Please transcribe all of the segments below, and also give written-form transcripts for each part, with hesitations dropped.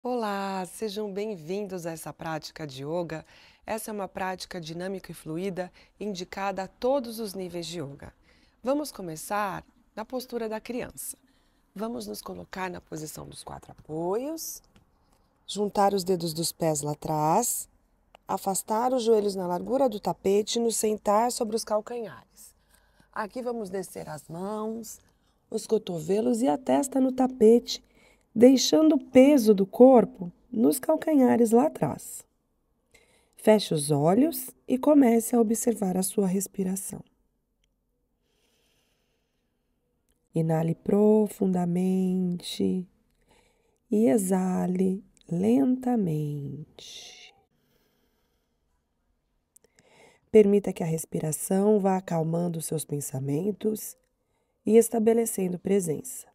Olá, sejam bem-vindos a essa prática de yoga. Essa é uma prática dinâmica e fluida indicada a todos os níveis de yoga. Vamos começar na postura da criança. Vamos nos colocar na posição dos 4 apoios, juntar os dedos dos pés lá atrás, afastar os joelhos na largura do tapete e nos sentar sobre os calcanhares. Aqui vamos descer as mãos, os cotovelos e a testa no tapete, deixando o peso do corpo nos calcanhares lá atrás. Feche os olhos e comece a observar a sua respiração. Inale profundamente e exale lentamente. Permita que a respiração vá acalmando os seus pensamentos e estabelecendo presença.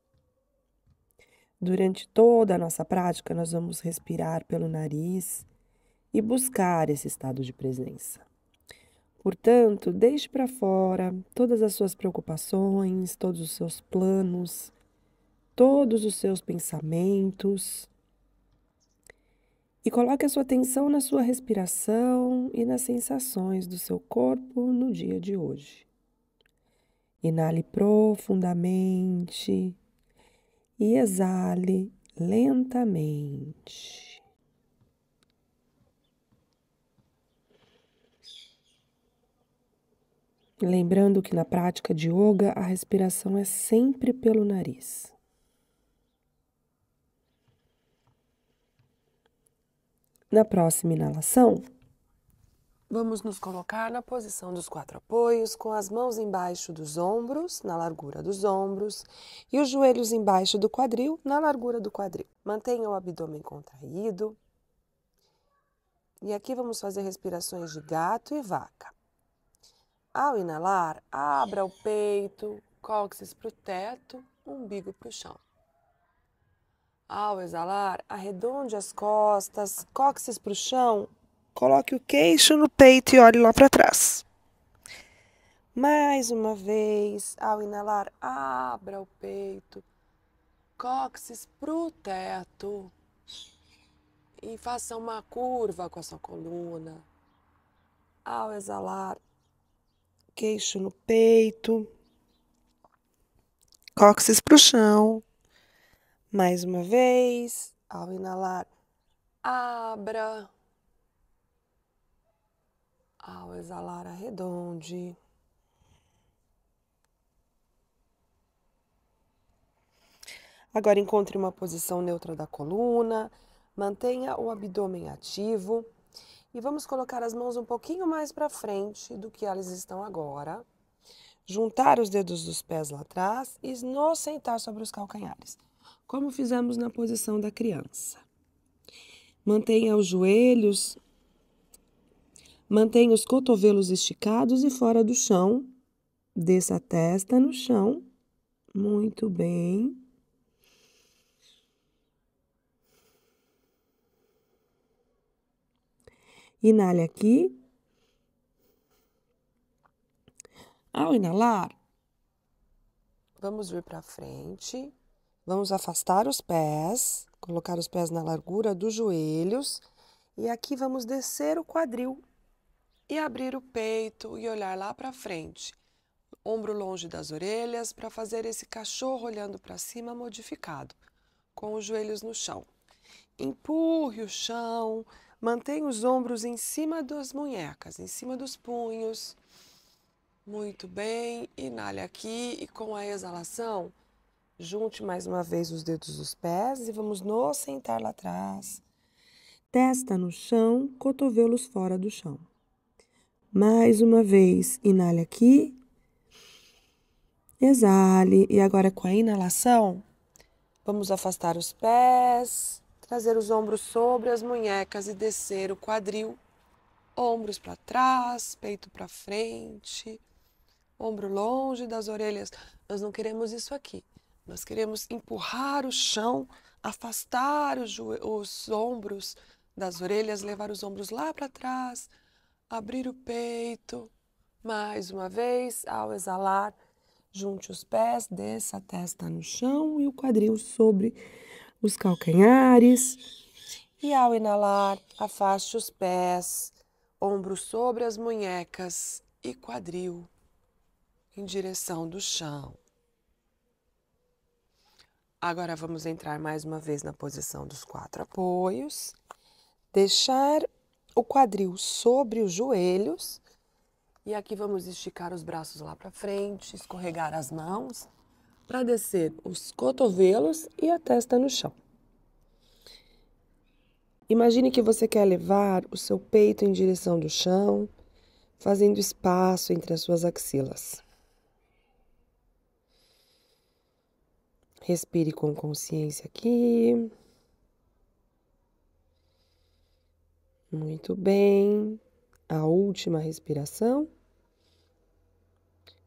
Durante toda a nossa prática, nós vamos respirar pelo nariz e buscar esse estado de presença. Portanto, deixe para fora todas as suas preocupações, todos os seus planos, todos os seus pensamentos e coloque a sua atenção na sua respiração e nas sensações do seu corpo no dia de hoje. Inale profundamente e exale lentamente. Lembrando que na prática de yoga a respiração é sempre pelo nariz. Na próxima inalação, vamos nos colocar na posição dos 4 apoios, com as mãos embaixo dos ombros, na largura dos ombros, e os joelhos embaixo do quadril, na largura do quadril. Mantenha o abdômen contraído. E aqui vamos fazer respirações de gato e vaca. Ao inalar, abra o peito, cóccix para o teto, umbigo para o chão. Ao exalar, arredonde as costas, cóccix para o chão, coloque o queixo no peito e olhe lá para trás. Mais uma vez, ao inalar, abra o peito, cóccix para o teto e faça uma curva com a sua coluna. Ao exalar, queixo no peito, cóccix para o chão. Mais uma vez, ao inalar, abra. Ao exalar, arredonde. Agora encontre uma posição neutra da coluna, mantenha o abdômen ativo e vamos colocar as mãos um pouquinho mais para frente do que elas estão agora. Juntar os dedos dos pés lá atrás e nos sentar sobre os calcanhares, como fizemos na posição da criança. Mantenha os joelhos, mantenha os cotovelos esticados e fora do chão. Desça a testa no chão. Muito bem. Inale aqui. Ao inalar, vamos vir para frente. Vamos afastar os pés, colocar os pés na largura dos joelhos. E aqui vamos descer o quadril e abrir o peito e olhar lá para frente. Ombro longe das orelhas para fazer esse cachorro olhando para cima modificado, com os joelhos no chão. Empurre o chão, mantenha os ombros em cima das munhecas, em cima dos punhos. Muito bem, inale aqui e com a exalação, junte mais uma vez os dedos dos pés e vamos nos sentar lá atrás. Testa no chão, cotovelos fora do chão. Mais uma vez, inale aqui. Exale. E agora com a inalação, vamos afastar os pés, trazer os ombros sobre as munhecas e descer o quadril. Ombros para trás, peito para frente, ombro longe das orelhas. Nós não queremos isso aqui. Nós queremos empurrar o chão, afastar os ombros das orelhas, levar os ombros lá para trás, abrir o peito. Mais uma vez, ao exalar, junte os pés, desça a testa no chão e o quadril sobre os calcanhares. E ao inalar, afaste os pés, ombros sobre as munhecas e quadril em direção do chão. Agora vamos entrar mais uma vez na posição dos 4 apoios. Deixar o quadril sobre os joelhos. E aqui vamos esticar os braços lá para frente, escorregar as mãos para descer os cotovelos e a testa no chão. Imagine que você quer levar o seu peito em direção do chão, fazendo espaço entre as suas axilas. Respire com consciência aqui. Muito bem. A última respiração.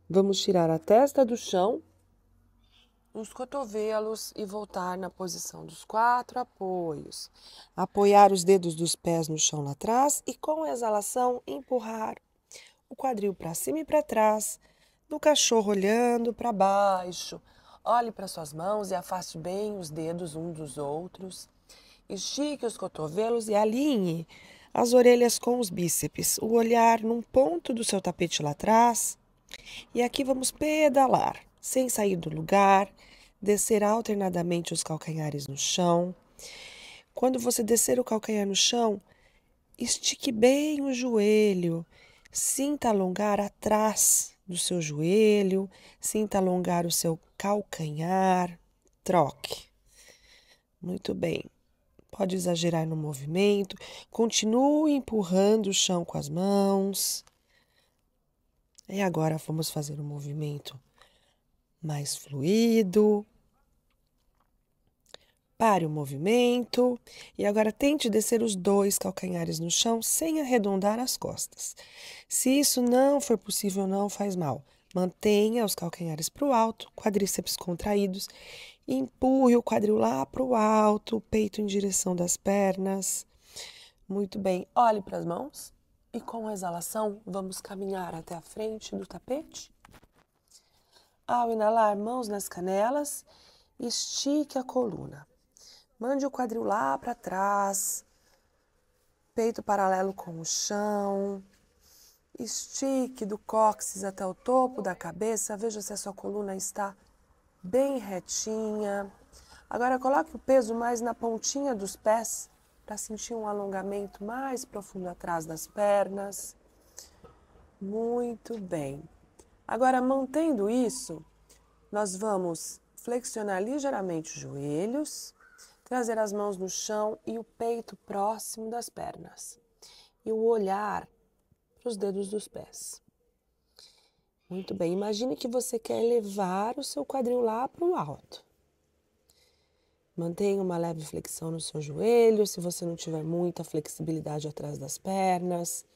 Vamos tirar a testa do chão, os cotovelos e voltar na posição dos 4 apoios. Apoiar os dedos dos pés no chão lá atrás e com a exalação empurrar o quadril para cima e para trás, no cachorro olhando para baixo. Olhe para suas mãos e afaste bem os dedos um dos outros. Estique os cotovelos e alinhe as orelhas com os bíceps. O olhar num ponto do seu tapete lá atrás. E aqui vamos pedalar, sem sair do lugar, descer alternadamente os calcanhares no chão. Quando você descer o calcanhar no chão, estique bem o joelho, sinta alongar atrás do seu joelho, sinta alongar o seu calcanhar, troque. Muito bem. Pode exagerar no movimento, continue empurrando o chão com as mãos. E agora vamos fazer um movimento mais fluido. Pare o movimento e agora tente descer os 2 calcanhares no chão sem arredondar as costas. Se isso não for possível, não faz mal. Mantenha os calcanhares para o alto, quadríceps contraídos. E empurre o quadril lá para o alto, o peito em direção das pernas. Muito bem. Olhe para as mãos. E com a exalação, vamos caminhar até a frente do tapete. Ao inalar, mãos nas canelas, estique a coluna. Mande o quadril lá para trás, peito paralelo com o chão. Estique do cóccix até o topo da cabeça. Veja se a sua coluna está bem retinha. Agora coloque o peso mais na pontinha dos pés, para sentir um alongamento mais profundo atrás das pernas. Muito bem. Agora, mantendo isso, nós vamos flexionar ligeiramente os joelhos, trazer as mãos no chão e o peito próximo das pernas. E o olhar para os dedos dos pés. Muito bem. Imagine que você quer levar o seu quadril lá para o alto. Mantenha uma leve flexão no seu joelho, se você não tiver muita flexibilidade atrás das pernas.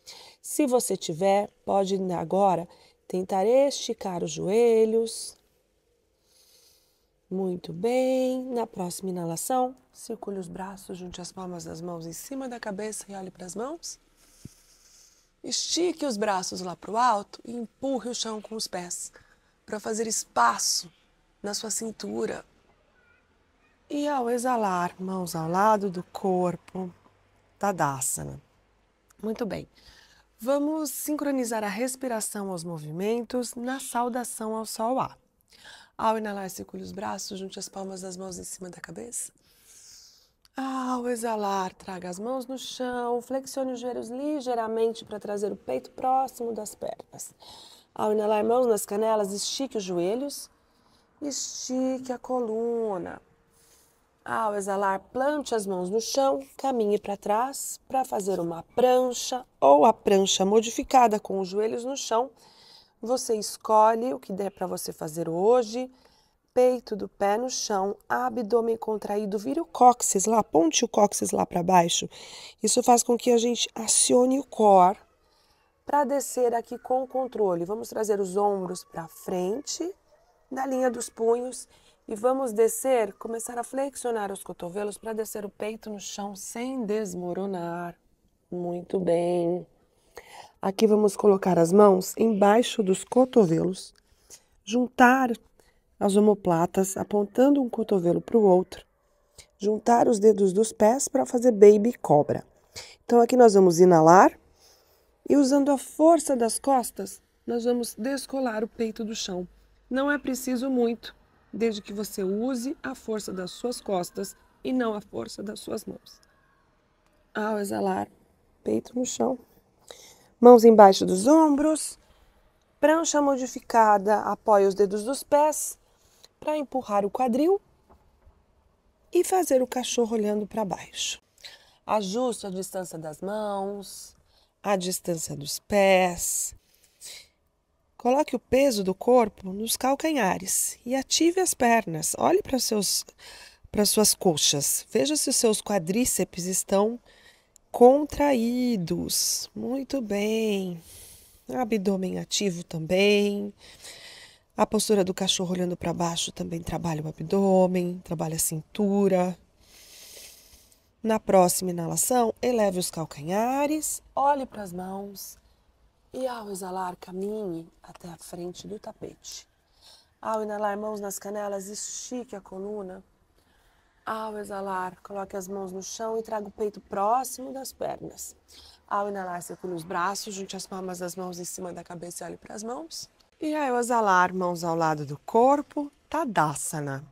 Se você tiver, pode agora tentar esticar os joelhos. Muito bem. Na próxima inalação, circule os braços, junte as palmas das mãos em cima da cabeça e olhe para as mãos. Estique os braços lá para o alto e empurre o chão com os pés para fazer espaço na sua cintura. E ao exalar, mãos ao lado do corpo, Tadasana. Muito bem. Vamos sincronizar a respiração aos movimentos na saudação ao sol A. Ao inalar, circule os braços, junte as palmas das mãos em cima da cabeça. Ao exalar, traga as mãos no chão, flexione os joelhos ligeiramente para trazer o peito próximo das pernas. Ao inalar, mãos nas canelas, estique os joelhos, estique a coluna. Ao exalar, plante as mãos no chão, caminhe para trás para fazer uma prancha ou a prancha modificada com os joelhos no chão. Você escolhe o que der para você fazer hoje. Peito do pé no chão, abdômen contraído, vira o cóccix lá, aponte o cóccix lá para baixo. Isso faz com que a gente acione o core para descer aqui com controle. Vamos trazer os ombros para frente, na linha dos punhos. E vamos descer, começar a flexionar os cotovelos para descer o peito no chão sem desmoronar. Muito bem. Aqui vamos colocar as mãos embaixo dos cotovelos, juntar as omoplatas, apontando um cotovelo para o outro. juntar os dedos dos pés para fazer baby cobra. Então, aqui nós vamos inalar e, usando a força das costas, nós vamos descolar o peito do chão. Não é preciso muito, desde que você use a força das suas costas e não a força das suas mãos. Ao exalar, peito no chão. Mãos embaixo dos ombros. Prancha modificada, apoia os dedos dos pés para empurrar o quadril e fazer o cachorro olhando para baixo. Ajuste a distância das mãos, a distância dos pés. Coloque o peso do corpo nos calcanhares e ative as pernas. Olhe para suas coxas. Veja se os seus quadríceps estão contraídos. Muito bem. Abdômen ativo também. A postura do cachorro olhando para baixo também trabalha o abdômen, trabalha a cintura. Na próxima inalação, eleve os calcanhares, olhe para as mãos e, ao exalar, caminhe até a frente do tapete. Ao inalar, mãos nas canelas, estique a coluna. Ao exalar, coloque as mãos no chão e traga o peito próximo das pernas. Ao inalar, circule os braços, junte as palmas das mãos em cima da cabeça e olhe para as mãos. E ao exalar, mãos ao lado do corpo, Tadasana.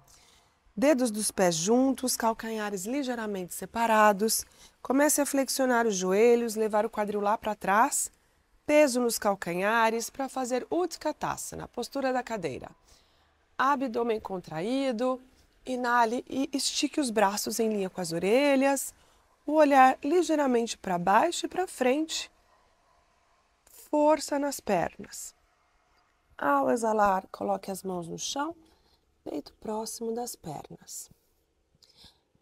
Dedos dos pés juntos, calcanhares ligeiramente separados. Comece a flexionar os joelhos, levar o quadril lá para trás. Peso nos calcanhares para fazer Utkatasana, postura da cadeira. Abdômen contraído. Inale e estique os braços em linha com as orelhas. O olhar ligeiramente para baixo e para frente. Força nas pernas. Ao exalar, coloque as mãos no chão, peito próximo das pernas.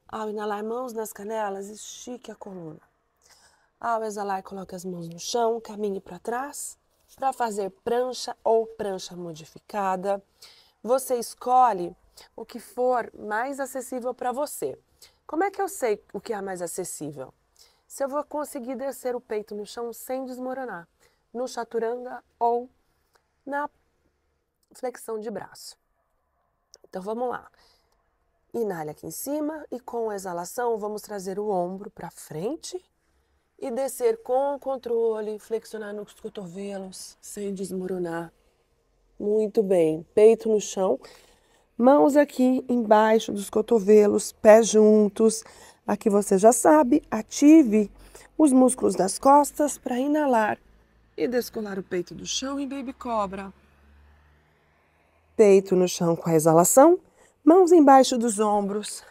Ao inalar, mãos nas canelas, estique a coluna. Ao exalar, coloque as mãos no chão, caminhe para trás para fazer prancha ou prancha modificada. Você escolhe o que for mais acessível para você. Como é que eu sei o que é mais acessível? Se eu vou conseguir descer o peito no chão sem desmoronar, no chaturanga ou na flexão de braço. Então vamos lá. Inale aqui em cima e com a exalação vamos trazer o ombro para frente e descer com controle, flexionar nos cotovelos sem desmoronar. Muito bem. Peito no chão. Mãos aqui embaixo dos cotovelos, pés juntos. Aqui você já sabe, ative os músculos das costas para inalar e descolar o peito do chão em baby cobra. Peito no chão com a exalação, mãos embaixo dos ombros.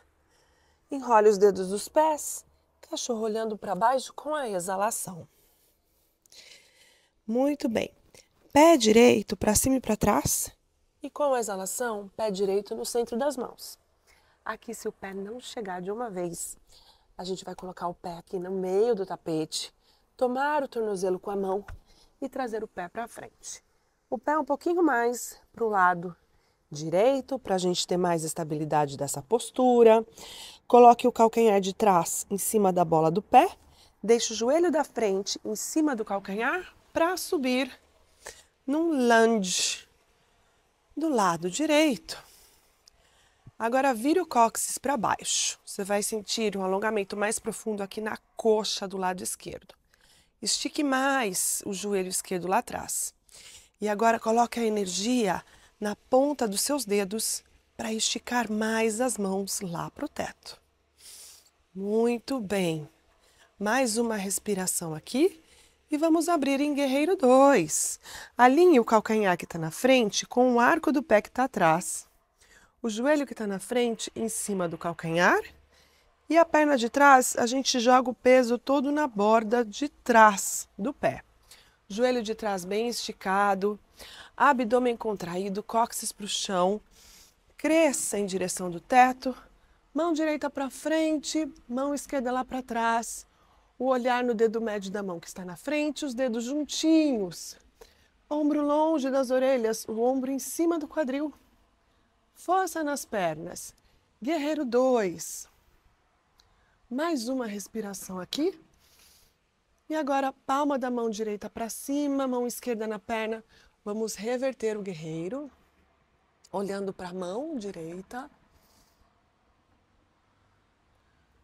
Enrole os dedos dos pés, cachorro olhando para baixo com a exalação. Muito bem. Pé direito para cima e para trás. E com a exalação, pé direito no centro das mãos. Aqui, se o pé não chegar de uma vez, a gente vai colocar o pé aqui no meio do tapete, tomar o tornozelo com a mão e trazer o pé para frente. O pé um pouquinho mais para o lado direito, para a gente ter mais estabilidade dessa postura. Coloque o calcanhar de trás em cima da bola do pé. Deixe o joelho da frente em cima do calcanhar para subir num lunge do lado direito. Agora vira o cóccix para baixo. Você vai sentir um alongamento mais profundo aqui na coxa do lado esquerdo. Estique mais o joelho esquerdo lá atrás. E agora coloque a energia na ponta dos seus dedos para esticar mais as mãos lá para o teto. Muito bem. Mais uma respiração aqui e vamos abrir em Guerreiro 2. Alinhe o calcanhar que está na frente com o arco do pé que está atrás. O joelho que está na frente em cima do calcanhar. E a perna de trás, a gente joga o peso todo na borda de trás do pé. Joelho de trás bem esticado, abdômen contraído, cóccix para o chão. Cresça em direção do teto, mão direita para frente, mão esquerda lá para trás. O olhar no dedo médio da mão que está na frente, os dedos juntinhos. Ombro longe das orelhas, o ombro em cima do quadril. Força nas pernas. Guerreiro 2. Mais uma respiração aqui. E agora, palma da mão direita para cima, mão esquerda na perna. Vamos reverter o guerreiro, olhando para a mão direita.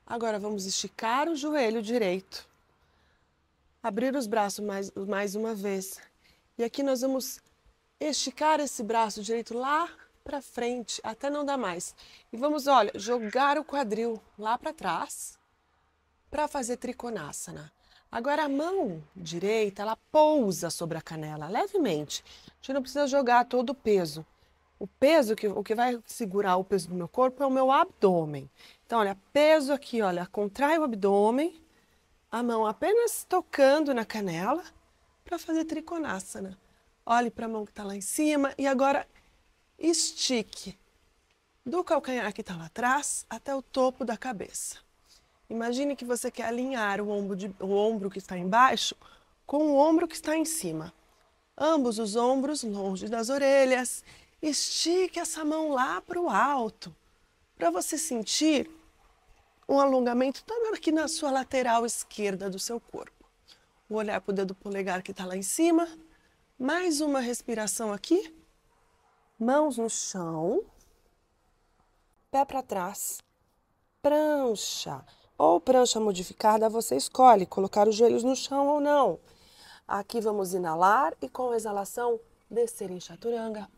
Agora vamos esticar o joelho direito. Abrir os braços mais uma vez. E aqui nós vamos esticar esse braço direito lá para frente, até não dar mais. E vamos, olha, jogar o quadril lá para trás para fazer Trikonasana. Agora a mão direita, ela pousa sobre a canela, levemente. A gente não precisa jogar todo o peso. O que vai segurar o peso do meu corpo é o meu abdômen. Então, olha, peso aqui, olha, contrai o abdômen, a mão apenas tocando na canela para fazer Trikonasana. Olhe para a mão que está lá em cima e agora estique do calcanhar que está lá atrás até o topo da cabeça. Imagine que você quer alinhar o ombro que está embaixo com o ombro que está em cima. Ambos os ombros longe das orelhas. Estique essa mão lá para o alto, para você sentir um alongamento todo aqui na sua lateral esquerda do seu corpo. Vou olhar para o dedo polegar que está lá em cima. Mais uma respiração aqui. Mãos no chão. Pé para trás. Prancha. Ou prancha modificada, você escolhe colocar os joelhos no chão ou não. Aqui vamos inalar e com a exalação descer em chaturanga.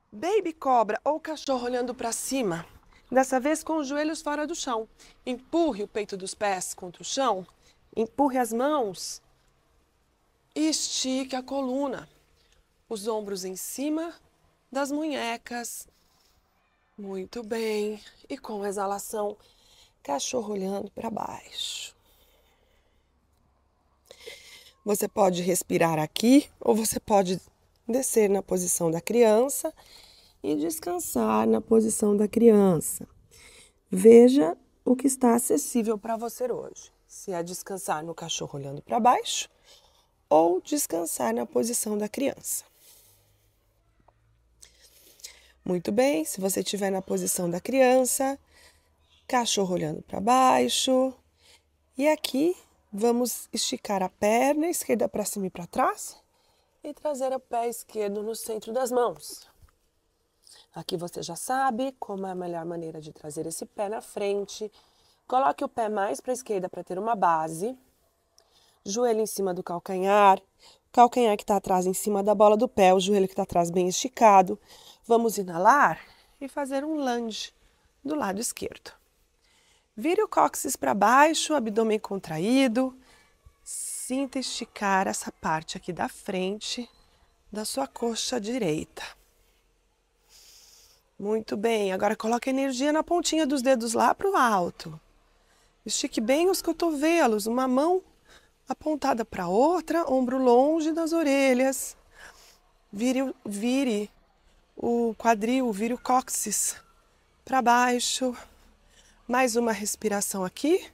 Baby cobra ou cachorro olhando para cima. Dessa vez com os joelhos fora do chão. Empurre o peito dos pés contra o chão. Empurre as mãos. Estique a coluna. Os ombros em cima das munhecas. Muito bem. E com a exalação, cachorro olhando para baixo. Você pode respirar aqui ou você pode descer na posição da criança e descansar na posição da criança. Veja o que está acessível para você hoje. Se é descansar no cachorro olhando para baixo ou descansar na posição da criança. Muito bem, se você estiver na posição da criança, cachorro olhando para baixo. E aqui vamos esticar a perna esquerda para cima e para trás e trazer o pé esquerdo no centro das mãos. Aqui você já sabe como é a melhor maneira de trazer esse pé na frente. Coloque o pé mais para a esquerda para ter uma base. Joelho em cima do calcanhar. Calcanhar que está atrás em cima da bola do pé. O joelho que está atrás bem esticado. Vamos inalar e fazer um lunge do lado esquerdo. Vire o cóccix para baixo, abdômen contraído. Sinta esticar essa parte aqui da frente da sua coxa direita. Muito bem, agora coloque energia na pontinha dos dedos lá para o alto. Estique bem os cotovelos, uma mão apontada para a outra, ombro longe das orelhas. Vire o quadril, vire o cóccix para baixo. Mais uma respiração aqui.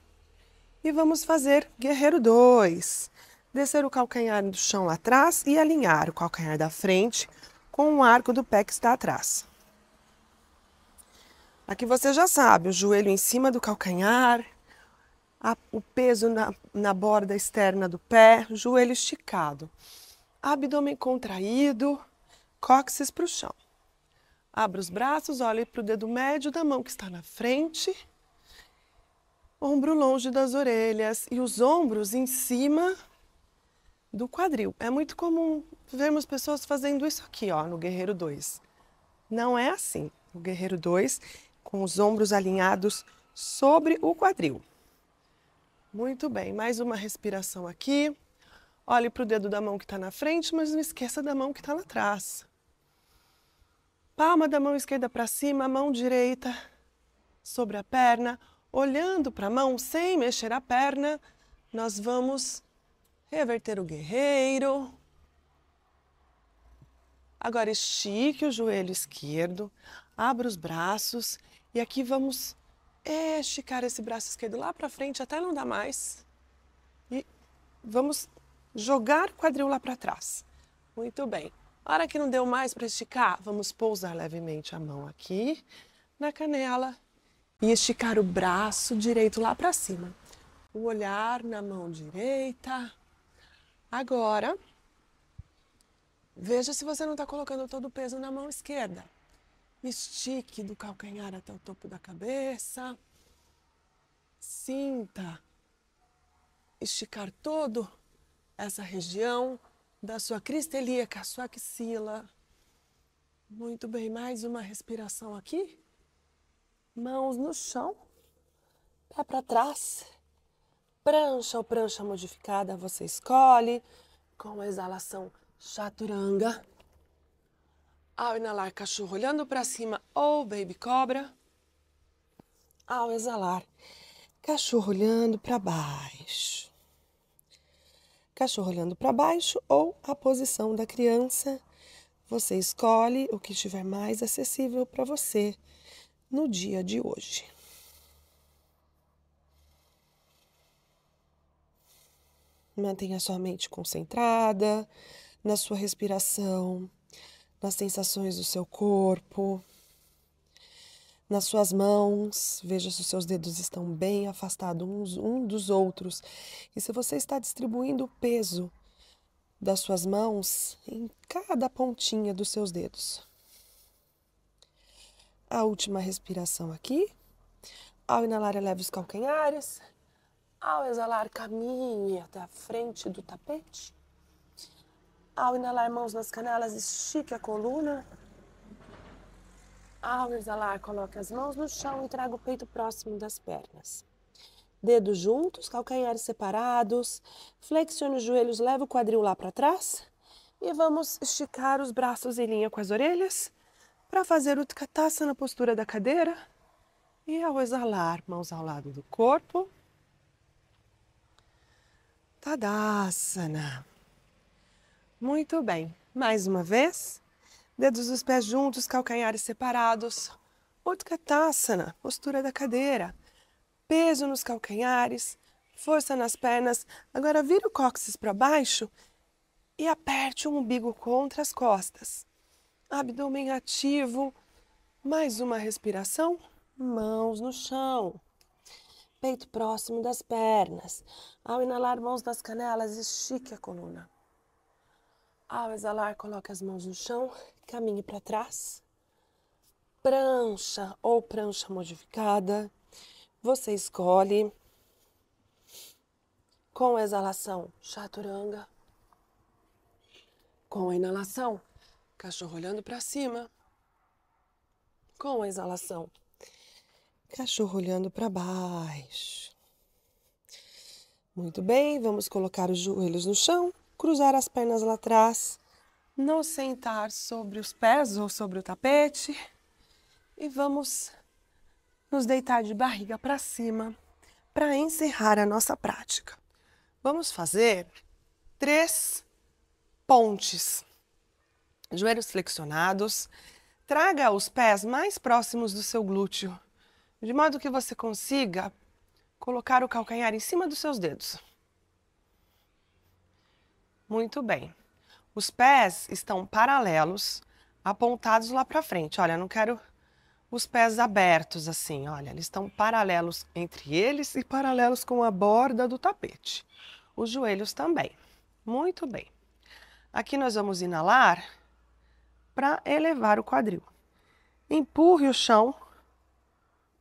E vamos fazer guerreiro 2. Descer o calcanhar do chão lá atrás e alinhar o calcanhar da frente com o arco do pé que está atrás. Aqui você já sabe, o joelho em cima do calcanhar, o peso na borda externa do pé, joelho esticado. Abdômen contraído, cóccix para o chão. Abra os braços, olhe para o dedo médio da mão que está na frente. Ombro longe das orelhas e os ombros em cima do quadril. É muito comum vermos pessoas fazendo isso aqui, ó, no Guerreiro 2. Não é assim. O Guerreiro 2, com os ombros alinhados sobre o quadril. Muito bem, mais uma respiração aqui. Olhe para o dedo da mão que está na frente, mas não esqueça da mão que está lá atrás. Palma da mão esquerda para cima, mão direita sobre a perna. Olhando para a mão sem mexer a perna, nós vamos reverter o guerreiro. Agora estique o joelho esquerdo, abra os braços e aqui vamos esticar esse braço esquerdo lá para frente até não dar mais. E vamos jogar o quadril lá para trás. Muito bem. A hora que não deu mais para esticar, vamos pousar levemente a mão aqui na canela e esticar o braço direito lá para cima. O olhar na mão direita. Agora, veja se você não está colocando todo o peso na mão esquerda. Estique do calcanhar até o topo da cabeça. Sinta esticar todo essa região da sua crista ilíaca, a sua axila. Muito bem, mais uma respiração aqui. Mãos no chão, pé para trás. Prancha ou prancha modificada, você escolhe. Com a exalação, chaturanga. Ao inalar, cachorro olhando para cima ou baby cobra. Ao exalar, cachorro olhando para baixo. Cachorro olhando para baixo ou a posição da criança. Você escolhe o que estiver mais acessível para você no dia de hoje. Mantenha sua mente concentrada na sua respiração, nas sensações do seu corpo, nas suas mãos. Veja se os seus dedos estão bem afastados um dos outros e se você está distribuindo o peso das suas mãos em cada pontinha dos seus dedos. A última respiração aqui. Ao inalar, eleve os calcanhares. Ao exalar, caminhe até a frente do tapete. Ao inalar, mãos nas canelas, estique a coluna. Ao exalar, coloque as mãos no chão e traga o peito próximo das pernas. Dedos juntos, calcanhares separados. Flexione os joelhos, leva o quadril lá para trás. E vamos esticar os braços em linha com as orelhas para fazer o Utkatasana na postura da cadeira. E ao exalar, mãos ao lado do corpo. Tadasana. Muito bem. Mais uma vez. Dedos dos pés juntos, calcanhares separados. Utkatasana, postura da cadeira. Peso nos calcanhares, força nas pernas. Agora vira o cóccix para baixo e aperte o umbigo contra as costas. Abdômen ativo. Mais uma respiração. Mãos no chão. Peito próximo das pernas. Ao inalar, mãos nas canelas, estique a coluna. Ao exalar, coloque as mãos no chão, caminhe para trás. Prancha ou prancha modificada. Você escolhe. Com a exalação, chaturanga. Com a inalação, cachorro olhando para cima. Com a exalação, cachorro olhando para baixo. Muito bem, vamos colocar os joelhos no chão, cruzar as pernas lá atrás, nos sentar sobre os pés ou sobre o tapete e vamos nos deitar de barriga para cima para encerrar a nossa prática. Vamos fazer 3 pontes. Joelhos flexionados. Traga os pés mais próximos do seu glúteo, de modo que você consiga colocar o calcanhar em cima dos seus dedos. Muito bem. Os pés estão paralelos, apontados lá para frente. Olha, eu não quero os pés abertos assim, olha, eles estão paralelos entre eles e paralelos com a borda do tapete. Os joelhos também. Muito bem. Aqui nós vamos inalar para elevar o quadril. Empurre o chão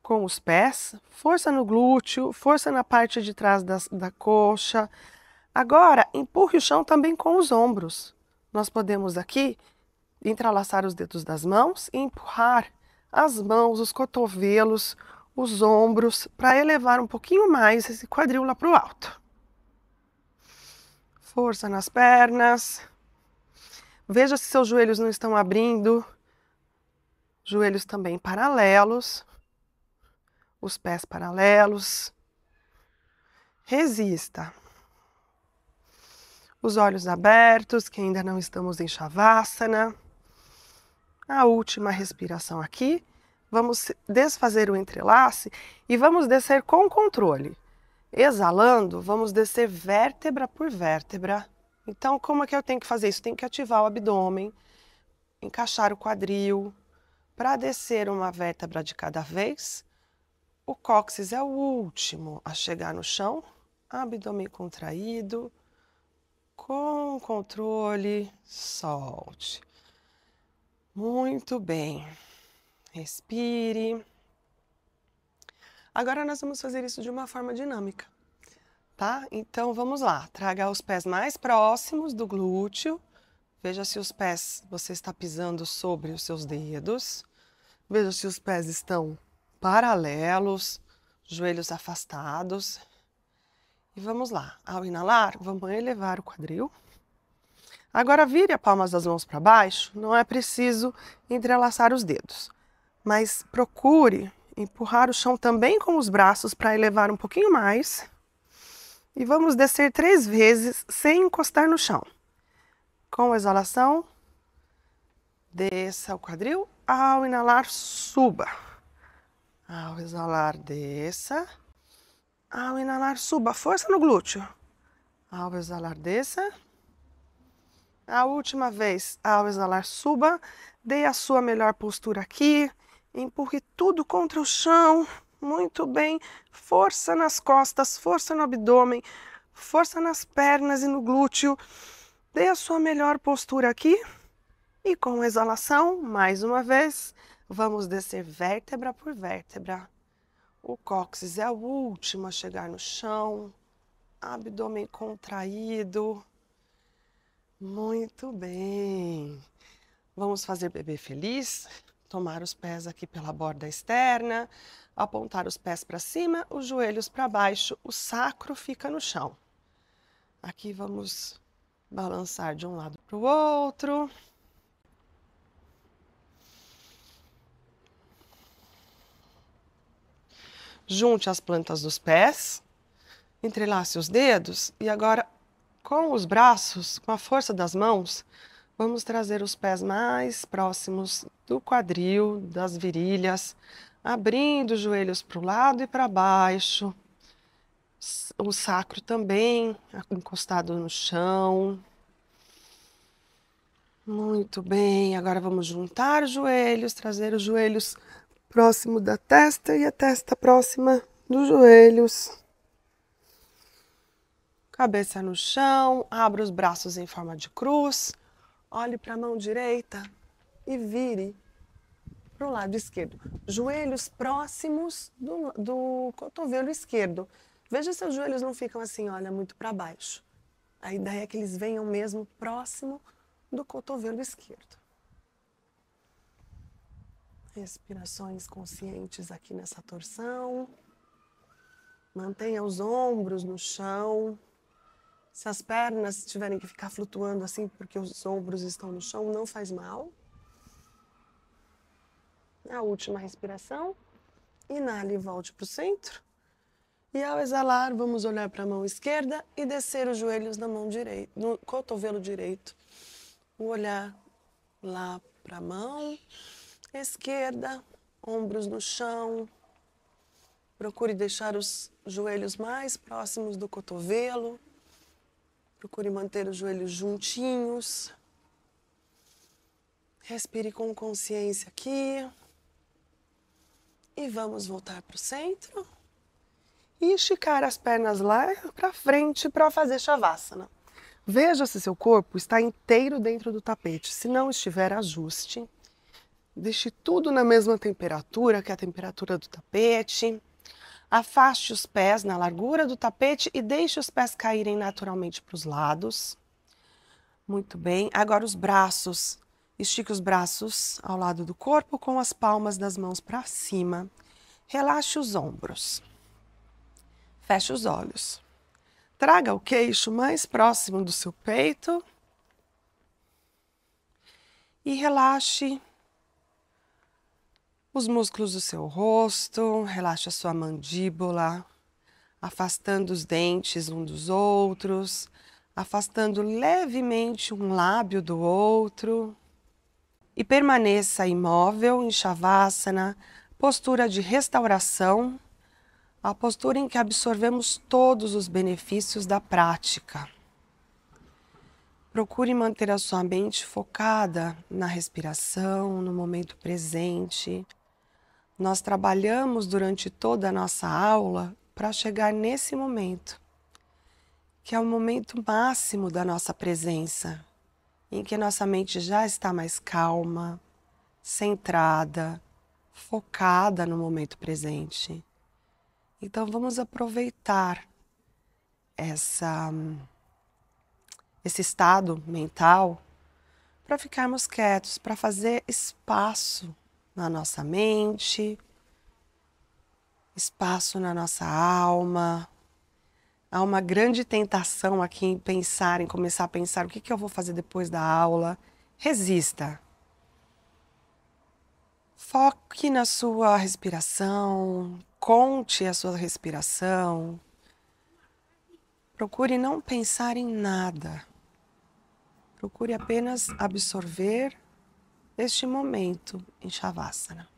com os pés, força no glúteo, força na parte de trás da coxa. Agora, empurre o chão também com os ombros. Nós podemos aqui entrelaçar os dedos das mãos e empurrar as mãos, os cotovelos, os ombros, para elevar um pouquinho mais esse quadril lá para o alto. Força nas pernas. Veja se seus joelhos não estão abrindo. Joelhos também paralelos. Os pés paralelos. Resista. Os olhos abertos, que ainda não estamos em Shavasana. A última respiração aqui. Vamos desfazer o entrelace e vamos descer com controle. Exalando, vamos descer vértebra por vértebra. Então, como é que eu tenho que fazer isso? Tem que ativar o abdômen, encaixar o quadril, para descer uma vértebra de cada vez. O cóccix é o último a chegar no chão, abdômen contraído, com controle, solte. Muito bem. Respire. Agora nós vamos fazer isso de uma forma dinâmica, tá? Então vamos lá, traga os pés mais próximos do glúteo. Veja se os pés, você está pisando sobre os seus dedos. Veja se os pés estão paralelos, joelhos afastados. E vamos lá, ao inalar, vamos elevar o quadril. Agora vire as palmas das mãos para baixo, não é preciso entrelaçar os dedos, mas procure empurrar o chão também com os braços para elevar um pouquinho mais. E vamos descer 3 vezes sem encostar no chão. Com a exalação, desça o quadril. Ao inalar, suba. Ao exalar, desça. Ao inalar, suba. Força no glúteo. Ao exalar, desça. A última vez, ao exalar, suba. Dê a sua melhor postura aqui. Empurre tudo contra o chão. Muito bem. Força nas costas, força no abdômen, força nas pernas e no glúteo. Dê a sua melhor postura aqui. E com exalação, mais uma vez, vamos descer vértebra por vértebra. O cóccix é o último a chegar no chão. Abdômen contraído. Muito bem. Vamos fazer bebê feliz. Tomar os pés aqui pela borda externa. Apontar os pés para cima, os joelhos para baixo. O sacro fica no chão. Aqui vamos balançar de um lado para o outro. Junte as plantas dos pés, entrelace os dedos e agora com os braços, com a força das mãos, vamos trazer os pés mais próximos do quadril, das virilhas, abrindo os joelhos para o lado e para baixo, o sacro também encostado no chão. Muito bem, agora vamos juntar os joelhos, trazer os joelhos próximo da testa e a testa próxima dos joelhos. Cabeça no chão, abra os braços em forma de cruz, olhe para a mão direita e vire para o lado esquerdo. Joelhos próximos do cotovelo esquerdo. Veja se os joelhos não ficam assim, olha, muito para baixo. A ideia é que eles venham mesmo próximo do cotovelo esquerdo. Respirações conscientes aqui nessa torção. Mantenha os ombros no chão. Se as pernas tiverem que ficar flutuando assim porque os ombros estão no chão, não faz mal. A última respiração. Inale e volte para o centro. E ao exalar, vamos olhar para a mão esquerda e descer os joelhos na mão direita, no cotovelo direito. O olhar lá para a mão esquerda, ombros no chão. Procure deixar os joelhos mais próximos do cotovelo. Procure manter os joelhos juntinhos. Respire com consciência aqui. E vamos voltar para o centro. E esticar as pernas lá para frente para fazer Shavasana. Veja se seu corpo está inteiro dentro do tapete. Se não estiver, ajuste. Deixe tudo na mesma temperatura, que é a temperatura do tapete. Afaste os pés na largura do tapete e deixe os pés caírem naturalmente para os lados. Muito bem. Agora os braços. Estique os braços ao lado do corpo com as palmas das mãos para cima. Relaxe os ombros. Feche os olhos. Traga o queixo mais próximo do seu peito. E relaxe os músculos do seu rosto, relaxe a sua mandíbula, afastando os dentes um dos outros, afastando levemente um lábio do outro. E permaneça imóvel em Shavasana, postura de restauração, a postura em que absorvemos todos os benefícios da prática. Procure manter a sua mente focada na respiração, no momento presente. Nós trabalhamos durante toda a nossa aula para chegar nesse momento, que é o momento máximo da nossa presença, em que nossa mente já está mais calma, centrada, focada no momento presente. Então vamos aproveitar esse estado mental para ficarmos quietos, para fazer espaço na nossa mente, espaço na nossa alma. Há uma grande tentação aqui em começar a pensar o que eu vou fazer depois da aula. Resista. Foque na sua respiração, conte a sua respiração. Procure não pensar em nada. Procure apenas absorver este momento em Shavasana.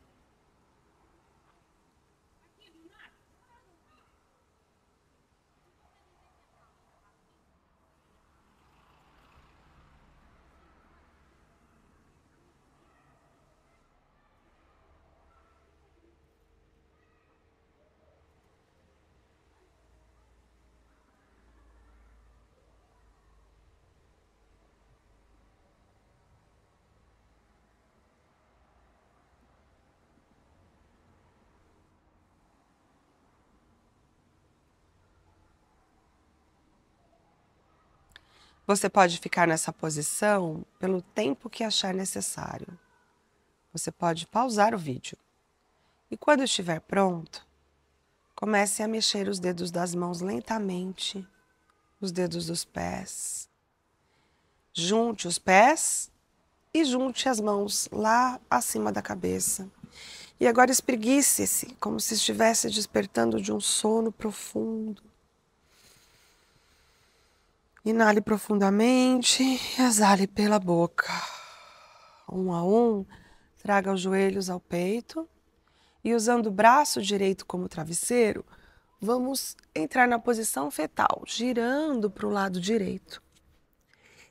Você pode ficar nessa posição pelo tempo que achar necessário. Você pode pausar o vídeo. E quando estiver pronto, comece a mexer os dedos das mãos lentamente, os dedos dos pés. Junte os pés e junte as mãos lá acima da cabeça. E agora espreguice-se, como se estivesse despertando de um sono profundo. Inale profundamente e exale pela boca. Um a um, traga os joelhos ao peito e usando o braço direito como travesseiro, vamos entrar na posição fetal, girando para o lado direito.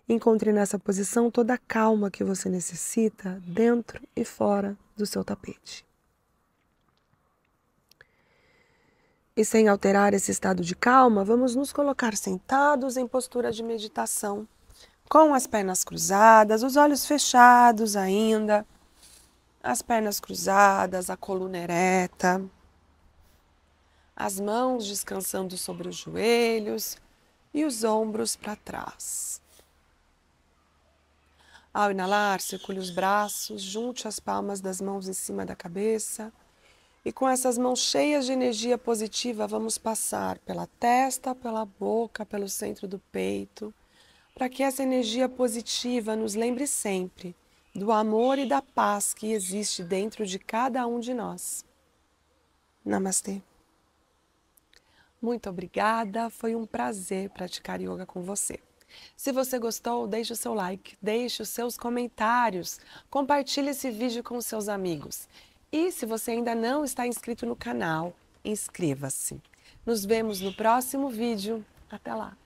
Encontre nessa posição toda a calma que você necessita dentro e fora do seu tapete. E sem alterar esse estado de calma, vamos nos colocar sentados em postura de meditação, com as pernas cruzadas, os olhos fechados ainda, as pernas cruzadas, a coluna ereta, as mãos descansando sobre os joelhos e os ombros para trás. Ao inalar, circule os braços, junte as palmas das mãos em cima da cabeça. E com essas mãos cheias de energia positiva, vamos passar pela testa, pela boca, pelo centro do peito, para que essa energia positiva nos lembre sempre do amor e da paz que existe dentro de cada um de nós. Namastê. Muito obrigada, foi um prazer praticar yoga com você. Se você gostou, deixe o seu like, deixe os seus comentários, compartilhe esse vídeo com seus amigos. E se você ainda não está inscrito no canal, inscreva-se. Nos vemos no próximo vídeo. Até lá!